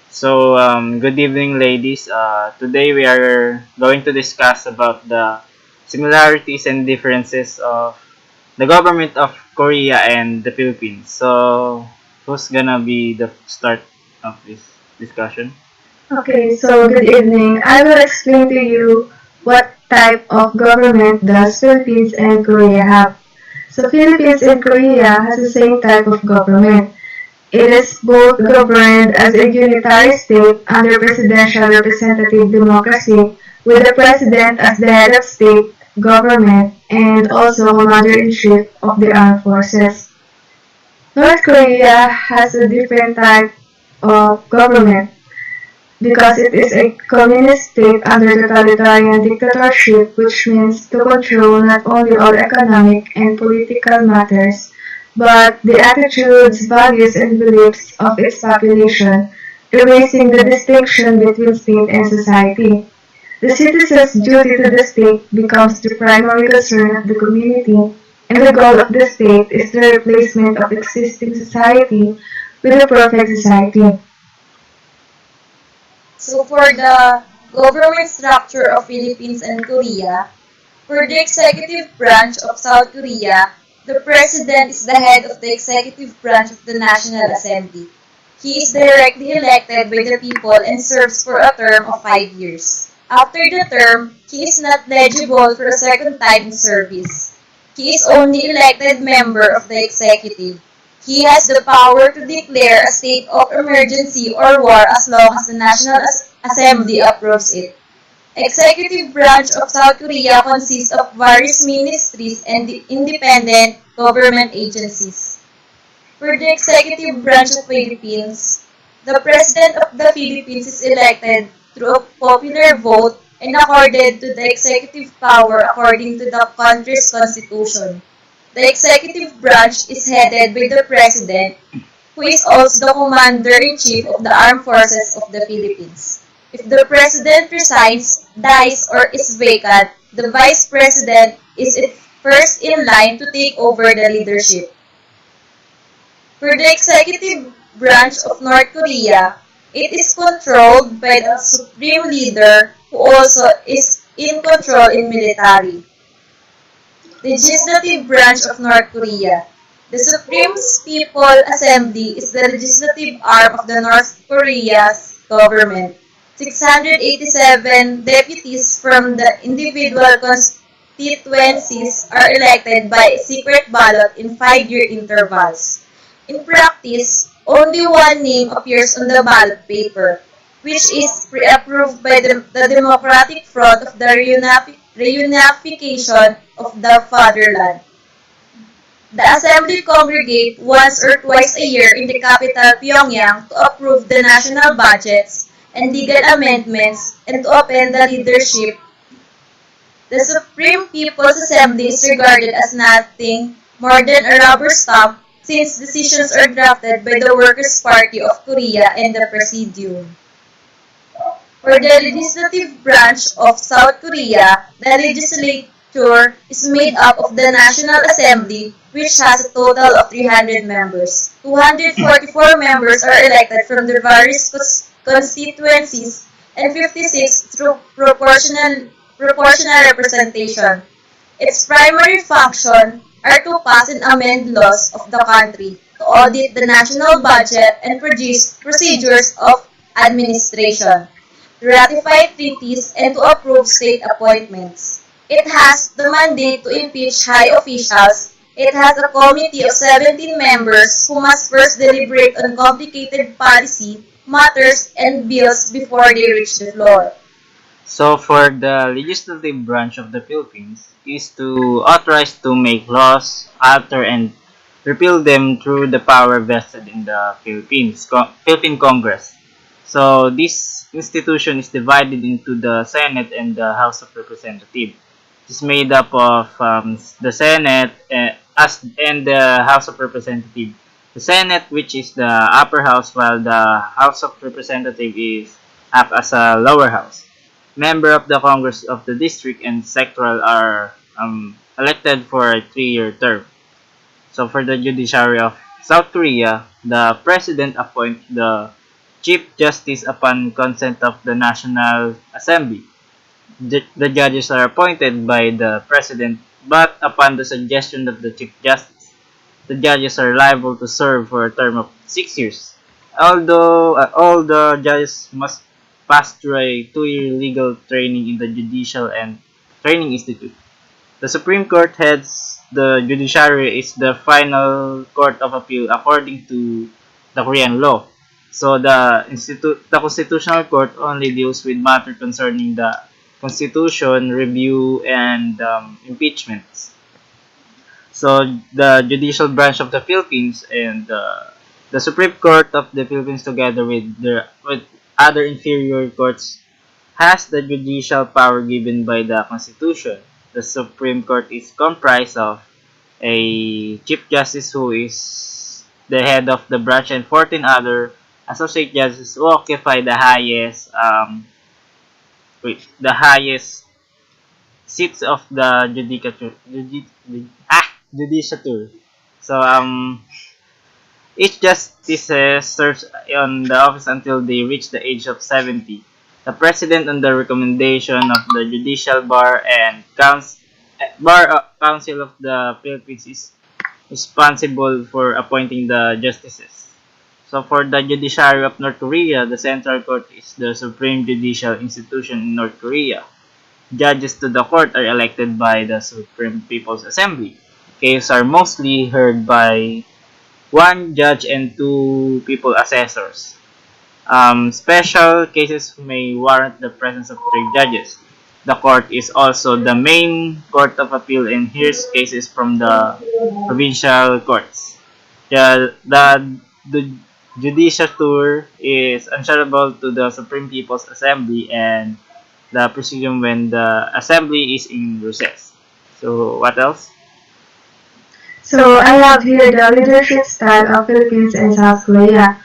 Good evening, ladies. Today we are going to discuss about the similarities and differences of the government of Korea and the Philippines. Who's gonna be the start of this discussion? Okay, so good evening. I will explain to you what type of government does Philippines and Korea have. So Philippines and Korea has the same type of government. It is both governed as a unitary state under presidential representative democracy with the president as the head of state government and also commander-in-chief of the armed forces. North Korea has a different type of government because it is a communist state under totalitarian dictatorship, which means to control not only all economic and political matters, but the attitudes, values, and beliefs of its population, erasing the distinction between state and society. The citizen's duty to the state becomes the primary concern of the community, and the goal of the state is the replacement of existing society with a perfect society. So for the government structure of Philippines and Korea, for the executive branch of South Korea, the president is the head of the executive branch of the National Assembly. He is directly elected by the people and serves for a term of 5 years. After the term, he is not eligible for a second time in service. He is only elected member of the executive. He has the power to declare a state of emergency or war as long as the National Assembly approves it. Executive branch of South Korea consists of various ministries and independent government agencies. For the executive branch of Philippines, the President of the Philippines is elected through a popular vote and accorded to the executive power according to the country's constitution. The executive branch is headed by the President, who is also the Commander-in-Chief of the Armed Forces of the Philippines. If the President resigns, dies, or is vacant, the Vice President is first in line to take over the leadership. For the executive branch of North Korea, it is controlled by the supreme leader who also is in control in military. Legislative branch of North Korea. The Supreme People's Assembly is the legislative arm of the North Korea's government. 687 deputies from the individual constituencies are elected by secret ballot in 5-year intervals. In practice, only one name appears on the ballot paper, which is pre-approved by the Democratic Front of the Reunification of the Fatherland. The assembly congregate once or twice a year in the capital Pyongyang to approve the national budgets and legal amendments and to open the leadership. The Supreme People's Assembly is regarded as nothing more than a rubber stamp since decisions are drafted by the Workers' Party of Korea and the Presidium. For the legislative branch of South Korea, the legislature is made up of the National Assembly, which has a total of 300 members. 244 members are elected from the various constituencies and 56 through proportional representation. Its primary function are to pass and amend laws of the country, to audit the national budget and produce procedures of administration, to ratify treaties, and to approve state appointments. It has the mandate to impeach high officials. It has a committee of 17 members who must first deliberate on complicated policy matters and bills before they reach the floor. For the legislative branch of the Philippines is to authorize to make laws, alter and repeal them through the power vested in the Philippine Congress. So this institution is divided into the Senate and the House of Representatives. It's made up of the Senate and the House of Representatives. The Senate, which is the upper house, while the House of Representatives is act as a lower house. Member of the Congress of the District and Sectoral are elected for a 3-year term. So for the judiciary of South Korea, the president appoints the Chief Justice upon consent of the National Assembly. The judges are appointed by the President, but upon the suggestion of the Chief Justice. The judges are liable to serve for a term of 6 years. Although all the judges must pass through a 2-year legal training in the Judicial and Training Institute. The Supreme Court heads the judiciary is the final court of appeal according to the Korean law. So the Constitutional Court only deals with matter concerning the constitution, review, and impeachments. So the judicial branch of the Philippines and the Supreme Court of the Philippines, together with other inferior courts, has the judicial power given by the Constitution. The Supreme Court is comprised of a Chief Justice who is the head of the branch and 14 other associate judges who occupy the highest seats of the judiciature. So each justice serves on the office until they reach the age of 70. The President, on the recommendation of the Judicial Bar and Council of the Philippines, is responsible for appointing the justices. So for the judiciary of North Korea, the Central Court is the supreme judicial institution in North Korea. Judges to the court are elected by the Supreme People's Assembly. Cases are mostly heard by one judge and two people assessors. Special cases may warrant the presence of three judges. The court is also the main court of appeal and hears cases from the provincial courts. The judiciature is answerable to the Supreme People's Assembly and the presidium when the assembly is in recess. So what else? So I have here the leadership style of Philippines and South Korea.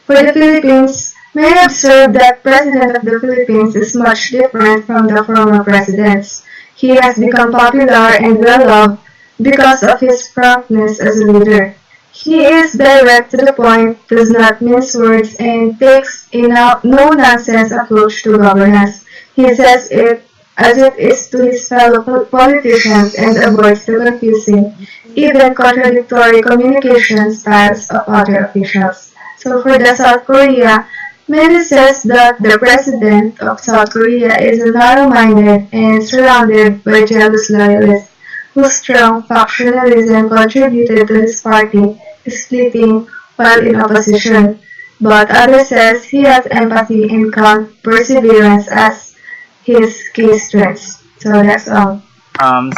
For the Philippines, many observe that President of the Philippines is much different from the former presidents. He has become popular and well-loved because of his frankness as a leader. He is direct to the point, does not mince words, and takes a no-nonsense approach to governance. He says it as it is to his fellow politicians and avoids the confusing, even contradictory communication styles of other officials. So for the South Korea, many says that the president of South Korea is narrow-minded and surrounded by jealous loyalists whose strong factionalism contributed to his party splitting while in opposition. But others says he has empathy and calm perseverance as his key strengths. So that's all.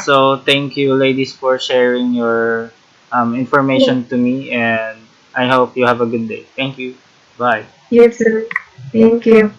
So thank you, ladies, for sharing your information to me, and I hope you have a good day. Thank you. Bye. You too. Thank you.